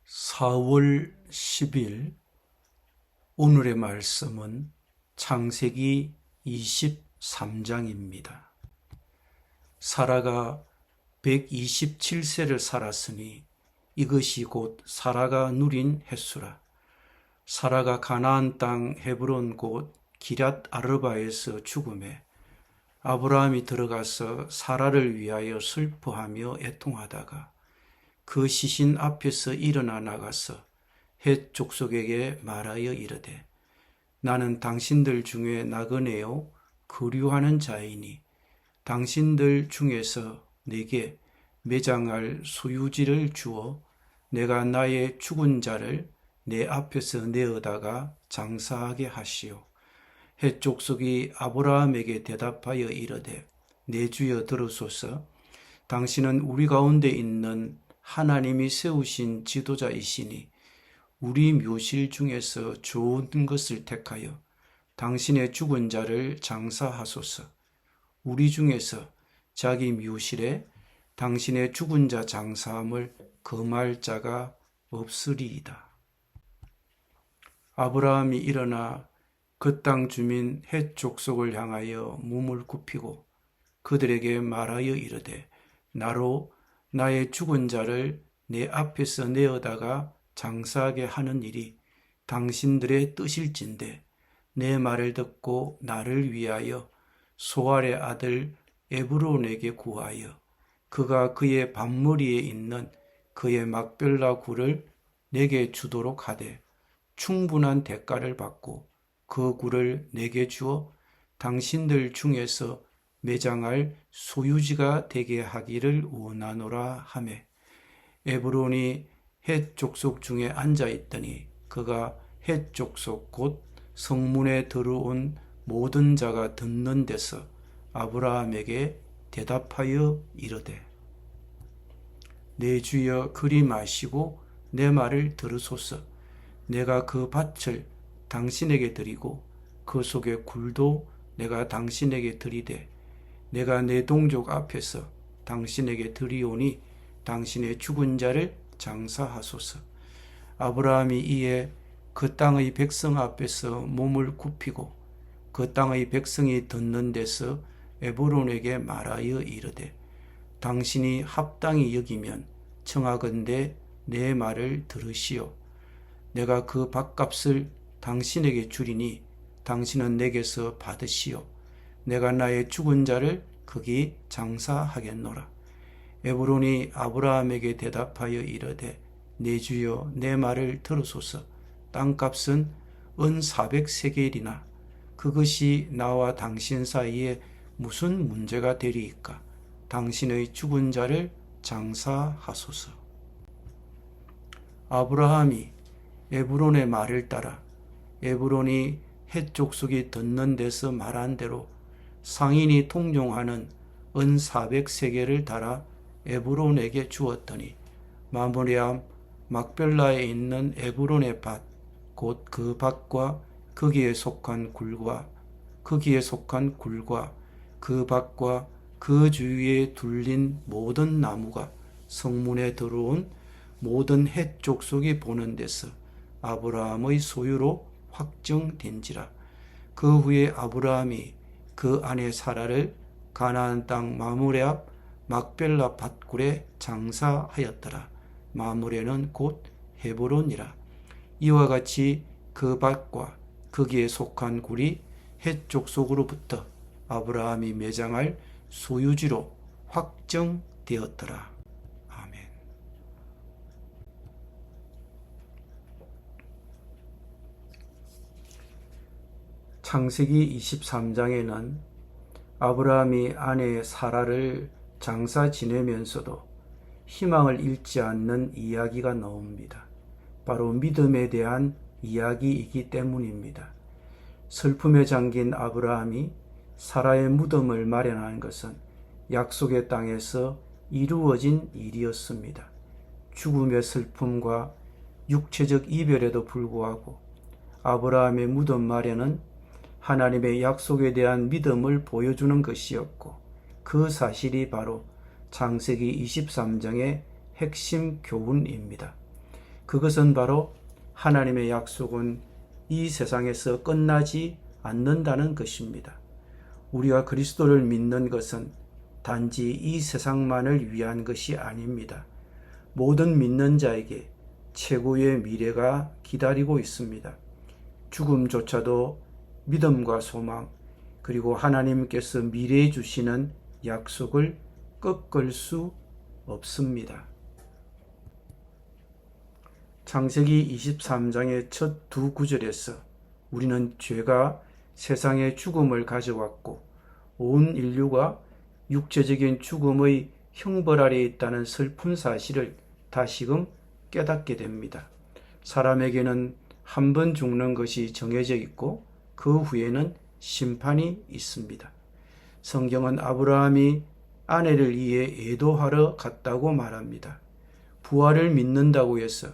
4월 10일 오늘의 말씀은 창세기 23장입니다. 사라가 127세를 살았으니 이것이 곧 사라가 누린 횟수라. 사라가 가나안 땅 헤브론 곧 기럇 아르바에서 죽음에 아브라함이 들어가서 사라를 위하여 슬퍼하며 애통하다가 그 시신 앞에서 일어나 나가서 헷 족속에게 말하여 이르되 나는 당신들 중에 나그네요 거류하는 자이니 당신들 중에서 내게 매장할 소유지를 주어 내가 나의 죽은 자를 내 앞에서 내어다가 장사하게 하시오. 헷 족속이 아브라함에게 대답하여 이르되 내 주여 들으소서. 당신은 우리 가운데 있는 하나님이 세우신 지도자이시니 우리 묘실 중에서 좋은 것을 택하여 당신의 죽은 자를 장사하소서. 우리 중에서 자기 묘실에 당신의 죽은 자 장사함을 금할 자가 없으리이다. 아브라함이 일어나 그 땅 주민 헷 족속을 향하여 몸을 굽히고 그들에게 말하여 이르되 나로 나의 죽은 자를 내 앞에서 내어다가 장사하게 하는 일이 당신들의 뜻일진데 내 말을 듣고 나를 위하여 소알의 아들 에브론에게 구하여 그가 그의 밭머리에 있는 그의 막벨라 굴을 내게 주도록 하되 충분한 대가를 받고 그 굴을 내게 주어 당신들 중에서 매장할 소유지가 되게 하기를 원하노라 하매 에브론이 헷 족속 중에 앉아 있더니 그가 헷 족속 곧 성문에 들어온 모든 자가 듣는 데서 아브라함에게 대답하여 이르되 내 주여 그리 마시고 내 말을 들으소서. 내가 그 밭을 당신에게 드리고 그 속의 굴도 내가 당신에게 드리되 내가 내 동족 앞에서 당신에게 드리오니 당신의 죽은 자를 장사하소서. 아브라함이 이에 그 땅의 백성 앞에서 몸을 굽히고 그 땅의 백성이 듣는 데서 에브론에게 말하여 이르되 당신이 합당히 여기면 청하건대 내 말을 들으시오. 내가 그 밭값을 당신에게 주리니 당신은 내게서 받으시오. 내가 나의 죽은 자를 거기 장사하겠노라. 에브론이 아브라함에게 대답하여 이르되 내 주여 내 말을 들으소서. 땅값은 은 400세겔이나 그것이 나와 당신 사이에 무슨 문제가 되리이까. 당신의 죽은 자를 장사하소서. 아브라함이 에브론의 말을 따라 에브론이 헷 족속이 듣는 데서 말한 대로 상인이 통용하는 은 400세겔을 달아 에브론에게 주었더니 마므레암 막벨라에 있는 에브론의 밭 곧 그 밭과 거기에 속한 굴과 그 밭과 그 주위에 둘린 모든 나무가 성문에 들어온 모든 헷 족속이 보는 데서 아브라함의 소유로 확정된지라. 그 후에 아브라함이 그 아내 사라를 가나안 땅 마므레 앞 막벨라 밭굴에 장사하였더라. 마므레는 곧 헤브론이라. 이와 같이 그 밭과 거기에 속한 굴이 헷 족속으로부터 아브라함이 매장할 소유지로 확정되었더라. 아멘. 창세기 23장에는 아브라함이 아내 사라를 장사 지내면서도 희망을 잃지 않는 이야기가 나옵니다. 바로 믿음에 대한 이야기이기 때문입니다. 슬픔에 잠긴 아브라함이 사라의 무덤을 마련한 것은 약속의 땅에서 이루어진 일이었습니다. 죽음의 슬픔과 육체적 이별에도 불구하고 아브라함의 무덤 마련은 하나님의 약속에 대한 믿음을 보여주는 것이었고 그 사실이 바로 창세기 23장의 핵심 교훈입니다. 그것은 바로 하나님의 약속은 이 세상에서 끝나지 않는다는 것입니다. 우리가 그리스도를 믿는 것은 단지 이 세상만을 위한 것이 아닙니다. 모든 믿는 자에게 최고의 미래가 기다리고 있습니다. 죽음조차도 믿음과 소망, 그리고 하나님께서 미래에 주시는 약속을 꺾을 수 없습니다. 창세기 23장의 첫 두 구절에서 우리는 죄가 세상에 죽음을 가져왔고 온 인류가 육체적인 죽음의 형벌 아래에 있다는 슬픈 사실을 다시금 깨닫게 됩니다. 사람에게는 한 번 죽는 것이 정해져 있고 그 후에는 심판이 있습니다. 성경은 아브라함이 아내를 위해 애도하러 갔다고 말합니다. 부활을 믿는다고 해서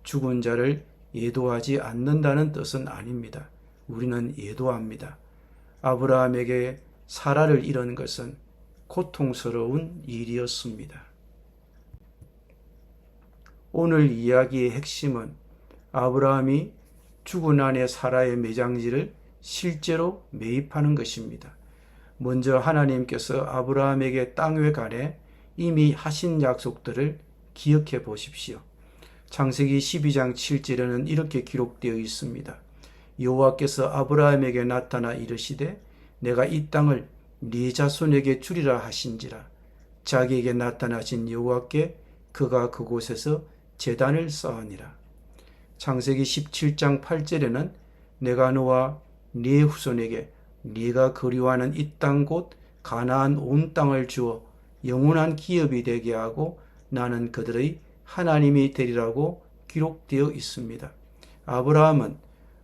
죽은 자를 애도하지 않는다는 뜻은 아닙니다. 우리는 애도합니다. 아브라함에게 사라를 잃은 것은 고통스러운 일이었습니다. 오늘 이야기의 핵심은 아브라함이 죽은 아내 사라의 매장지를 실제로 매입하는 것입니다. 먼저 하나님께서 아브라함에게 땅에 관해 이미 하신 약속들을 기억해 보십시오. 창세기 12장 7절에는 이렇게 기록되어 있습니다. 여호와께서 아브라함에게 나타나 이르시되 내가 이 땅을 네 자손에게 주리라 하신지라. 자기에게 나타나신 여호와께 그가 그곳에서 제단을 쌓으니라. 창세기 17장 8절에는 내가 너와 네 후손에게 네가 그리워하는 이 땅 곧 가나안 온 땅을 주어 영원한 기업이 되게 하고 나는 그들의 하나님이 되리라고 기록되어 있습니다. 아브라함은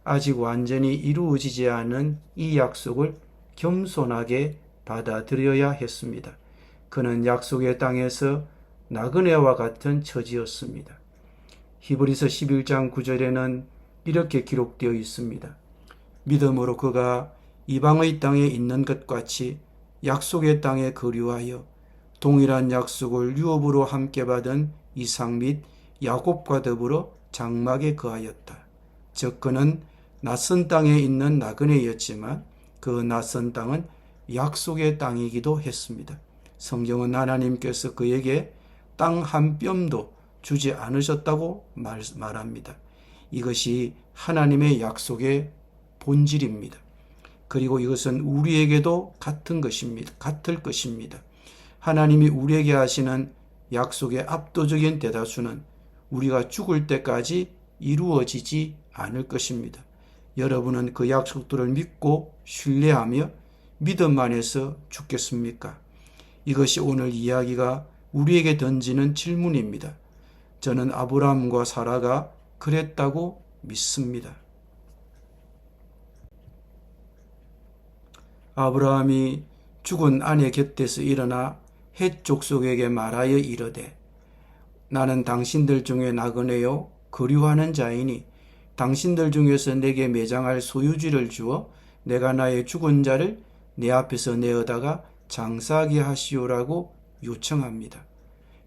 아직 완전히 이루어지지 않은 이 약속을 겸손하게 받아들여야 했습니다. 그는 약속의 땅에서 나그네와 같은 처지였습니다. 히브리서 11장 9절에는 이렇게 기록되어 있습니다. 믿음으로 그가 이방의 땅에 있는 것 같이 약속의 땅에 거류하여 동일한 약속을 유업으로 함께 받은 이삭 및 야곱과 더불어 장막에 거하였다. 즉 그는 낯선 땅에 있는 나그네였지만 그 낯선 땅은 약속의 땅이기도 했습니다. 성경은 하나님께서 그에게 땅 한 뼘도 주지 않으셨다고 말합니다. 이것이 하나님의 약속의 본질입니다. 그리고 이것은 우리에게도 같을 것입니다. 하나님이 우리에게 하시는 약속의 압도적인 대다수는 우리가 죽을 때까지 이루어지지 않을 것입니다. 여러분은 그 약속들을 믿고 신뢰하며 믿음 안에서 죽겠습니까? 이것이 오늘 이야기가 우리에게 던지는 질문입니다. 저는 아브라함과 사라가 그랬다고 믿습니다. 아브라함이 죽은 아내 곁에서 일어나 헷 족속에게 말하여 이르되 나는 당신들 중에 나그네요 거류하는 자이니 당신들 중에서 내게 매장할 소유지를 주어 내가 나의 죽은 자를 내 앞에서 내어다가 장사하게 하시오라고 요청합니다.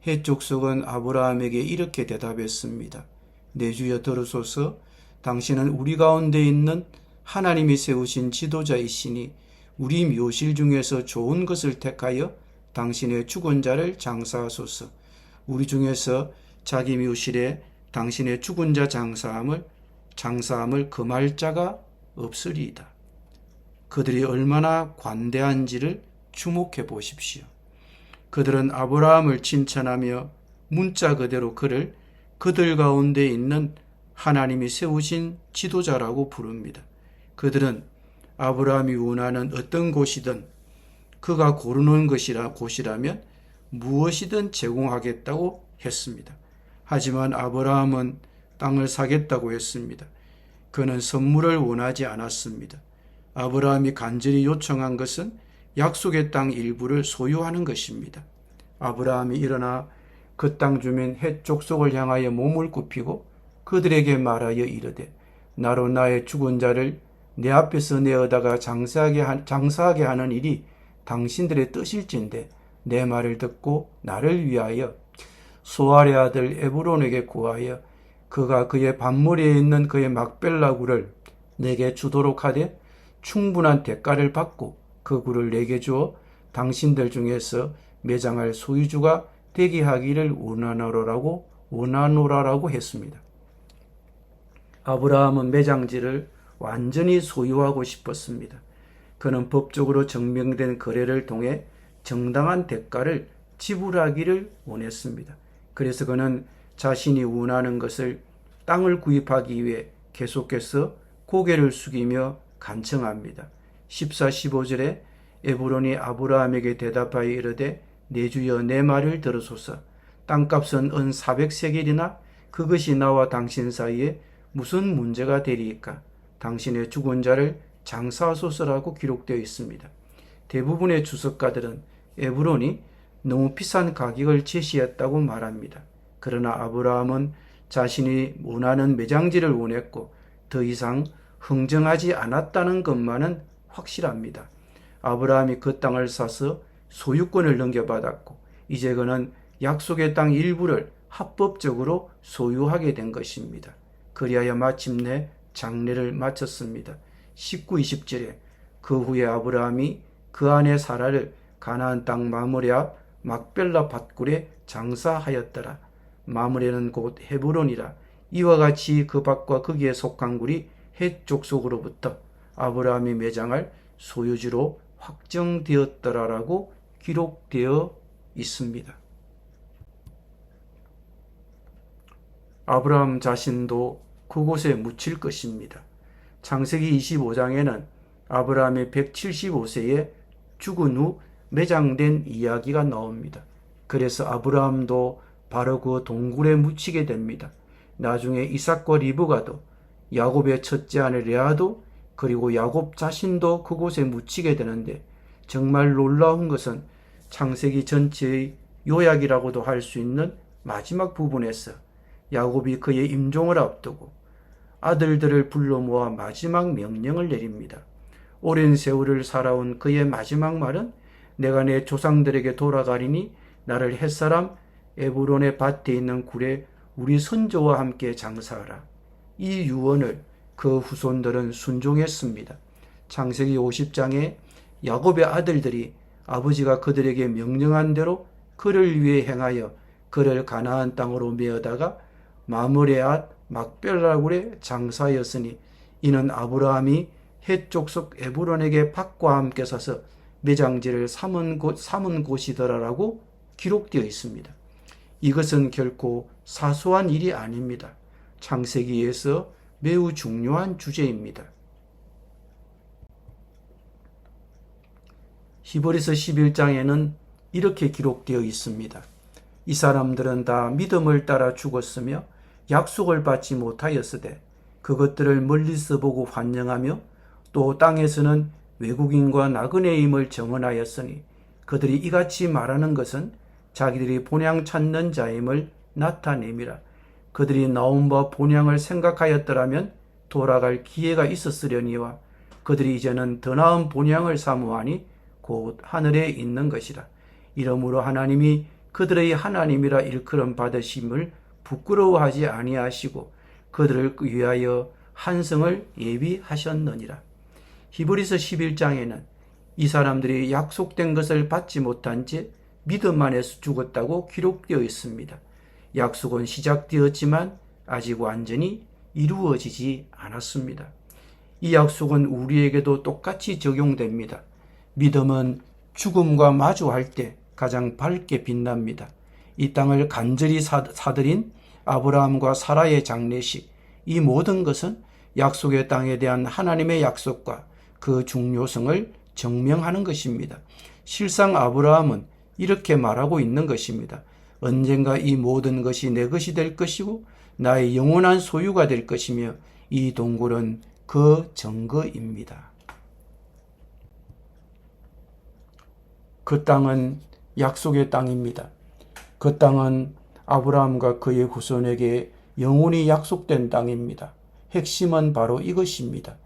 헷 족속은 아브라함에게 이렇게 대답했습니다. 내 주여 들으소서. 당신은 우리 가운데 있는 하나님이 세우신 지도자이시니 우리 묘실 중에서 좋은 것을 택하여 당신의 죽은 자를 장사하소서. 우리 중에서 자기 묘실에 당신의 죽은 자 장사함을 금할 자가 없으리이다. 그들이 얼마나 관대한지를 주목해 보십시오. 그들은 아브라함을 칭찬하며 문자 그대로 그를 그들 가운데 있는 하나님이 세우신 지도자라고 부릅니다. 그들은 아브라함이 원하는 어떤 곳이든 그가 고르는 곳이라면 무엇이든 제공하겠다고 했습니다. 하지만 아브라함은 땅을 사겠다고 했습니다. 그는 선물을 원하지 않았습니다. 아브라함이 간절히 요청한 것은 약속의 땅 일부를 소유하는 것입니다. 아브라함이 일어나 그 땅 주민 헷 족속을 향하여 몸을 굽히고 그들에게 말하여 이르되 나로 나의 죽은 자를 내 앞에서 내어다가 장사하게 하는 일이 당신들의 뜻일진데 내 말을 듣고 나를 위하여 소알의 아들 에브론에게 구하여 그가 그의 밭무리에 있는 그의 막벨라 굴을 내게 주도록 하되 충분한 대가를 받고 그 굴을 내게 주어 당신들 중에서 매장할 소유주가 되게 하기를 원하노라라고 했습니다. 아브라함은 매장지를 완전히 소유하고 싶었습니다. 그는 법적으로 증명된 거래를 통해 정당한 대가를 지불하기를 원했습니다. 그래서 그는 자신이 원하는 것을 땅을 구입하기 위해 계속해서 고개를 숙이며 간청합니다. 14, 15절에 에브론이 아브라함에게 대답하여 이르되 내 주여 내 말을 들으소서. 땅값은 은 400세겔이나 그것이 나와 당신 사이에 무슨 문제가 되리이까? 당신의 죽은 자를 장사하소서라고 기록되어 있습니다. 대부분의 주석가들은 에브론이 너무 비싼 가격을 제시했다고 말합니다. 그러나 아브라함은 자신이 원하는 매장지를 원했고 더 이상 흥정하지 않았다는 것만은 확실합니다. 아브라함이 그 땅을 사서 소유권을 넘겨받았고 이제 그는 약속의 땅 일부를 합법적으로 소유하게 된 것입니다. 그리하여 마침내 장례를 마쳤습니다. 19, 20절에 그 후에 아브라함이 그 아내 사라를 가나안 땅 마므레 앞 막벨라 밭굴에 장사하였더라. 마므레는 곧 헤브론이라. 이와 같이 그 밭과 거기에 속한 굴이 헷 족속으로부터 아브라함이 매장할 소유지로 확정되었더라라고 기록되어 있습니다. 아브라함 자신도 그곳에 묻힐 것입니다. 창세기 25장에는 아브라함이 175세에 죽은 후 매장된 이야기가 나옵니다. 그래서 아브라함도 바로 그 동굴에 묻히게 됩니다. 나중에 이삭과 리브가도 야곱의 첫째 아내 레아도 그리고 야곱 자신도 그곳에 묻히게 되는데 정말 놀라운 것은 창세기 전체의 요약이라고도 할 수 있는 마지막 부분에서 야곱이 그의 임종을 앞두고 아들들을 불러 모아 마지막 명령을 내립니다. 오랜 세월을 살아온 그의 마지막 말은 내가 내 조상들에게 돌아가리니 나를 햇사람 에브론의 밭에 있는 굴에 우리 선조와 함께 장사하라. 이 유언을 그 후손들은 순종했습니다. 창세기 50장에 야곱의 아들들이 아버지가 그들에게 명령한 대로 그를 위해 행하여 그를 가나안 땅으로 메어다가 마므레 앗 막벨라굴에 장사하였으니 이는 아브라함이 헷 족속 에브론에게 밭과 함께 사서 매장지를 삼은 곳이더라라고 기록되어 있습니다. 이것은 결코 사소한 일이 아닙니다. 창세기에서 매우 중요한 주제입니다. 히브리서 11장에는 이렇게 기록되어 있습니다. 이 사람들은 다 믿음을 따라 죽었으며 약속을 받지 못하였으되 그것들을 멀리서 보고 환영하며 또 땅에서는 외국인과 나그네임을 정언하였으니 그들이 이같이 말하는 것은 자기들이 본향 찾는 자임을 나타냄이라. 그들이 나온 바 본향을 생각하였더라면 돌아갈 기회가 있었으려니와 그들이 이제는 더 나은 본향을 사모하니 곧 하늘에 있는 것이라. 이러므로 하나님이 그들의 하나님이라 일컬음 받으심을 부끄러워하지 아니하시고 그들을 위하여 한성을 예비하셨느니라. 히브리서 11장에는 이 사람들이 약속된 것을 받지 못한 채 믿음 안에서 죽었다고 기록되어 있습니다. 약속은 시작되었지만 아직 완전히 이루어지지 않았습니다. 이 약속은 우리에게도 똑같이 적용됩니다. 믿음은 죽음과 마주할 때 가장 밝게 빛납니다. 이 땅을 간절히 사들인 아브라함과 사라의 장례식, 이 모든 것은 약속의 땅에 대한 하나님의 약속과 그 중요성을 증명하는 것입니다. 실상 아브라함은 이렇게 말하고 있는 것입니다. 언젠가 이 모든 것이 내 것이 될 것이고 나의 영원한 소유가 될 것이며 이 동굴은 그 증거입니다. 그 땅은 약속의 땅입니다. 그 땅은 아브라함과 그의 후손에게 영원히 약속된 땅입니다. 핵심은 바로 이것입니다.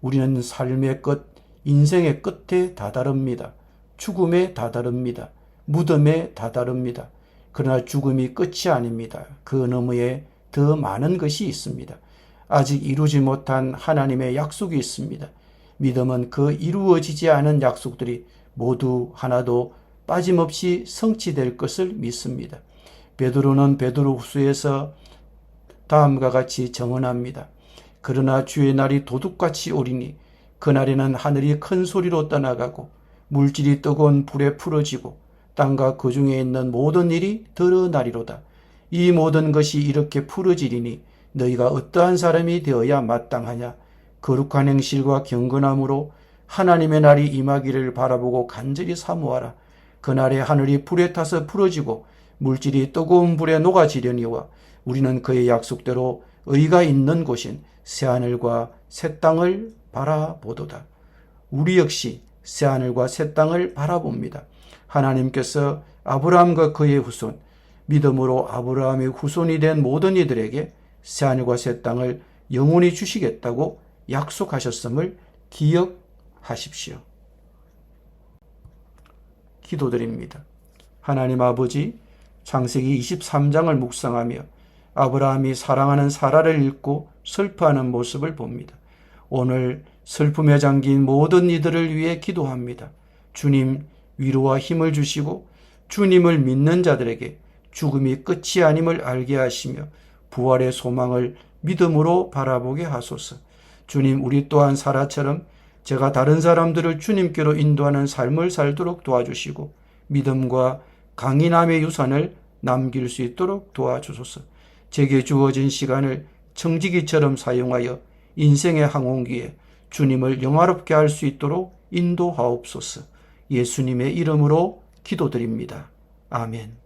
우리는 삶의 끝, 인생의 끝에 다다릅니다. 죽음에 다다릅니다. 무덤에 다다릅니다. 그러나 죽음이 끝이 아닙니다. 그 너머에 더 많은 것이 있습니다. 아직 이루지 못한 하나님의 약속이 있습니다. 믿음은 그 이루어지지 않은 약속들이 모두 하나도 빠짐없이 성취될 것을 믿습니다. 베드로는 베드로후서에서 다음과 같이 정언합니다. 그러나 주의 날이 도둑같이 오리니 그날에는 하늘이 큰 소리로 떠나가고 물질이 뜨거운 불에 풀어지고 땅과 그 중에 있는 모든 일이 드러나리로다. 이 모든 것이 이렇게 풀어지리니 너희가 어떠한 사람이 되어야 마땅하냐. 거룩한 행실과 경건함으로 하나님의 날이 임하기를 바라보고 간절히 사모하라. 그날에 하늘이 불에 타서 풀어지고 물질이 뜨거운 불에 녹아지려니와 우리는 그의 약속대로 의가 있는 곳인 새하늘과 새 땅을 바라보도다. 우리 역시 새하늘과 새 땅을 바라봅니다. 하나님께서 아브라함과 그의 후손, 믿음으로 아브라함의 후손이 된 모든 이들에게 새하늘과 새 땅을 영원히 주시겠다고 약속하셨음을 기억하십시오. 기도드립니다. 하나님 아버지, 창세기 23장을 묵상하며 아브라함이 사랑하는 사라를 잃고 슬퍼하는 모습을 봅니다. 오늘 슬픔에 잠긴 모든 이들을 위해 기도합니다. 주님, 위로와 힘을 주시고 주님을 믿는 자들에게 죽음이 끝이 아님을 알게 하시며 부활의 소망을 믿음으로 바라보게 하소서. 주님, 우리 또한 사라처럼 제가 다른 사람들을 주님께로 인도하는 삶을 살도록 도와주시고 믿음과 강인함의 유산을 남길 수 있도록 도와주소서. 제게 주어진 시간을 청지기처럼 사용하여 인생의 항공기에 주님을 영화롭게 할 수 있도록 인도하옵소서. 예수님의 이름으로 기도드립니다. 아멘.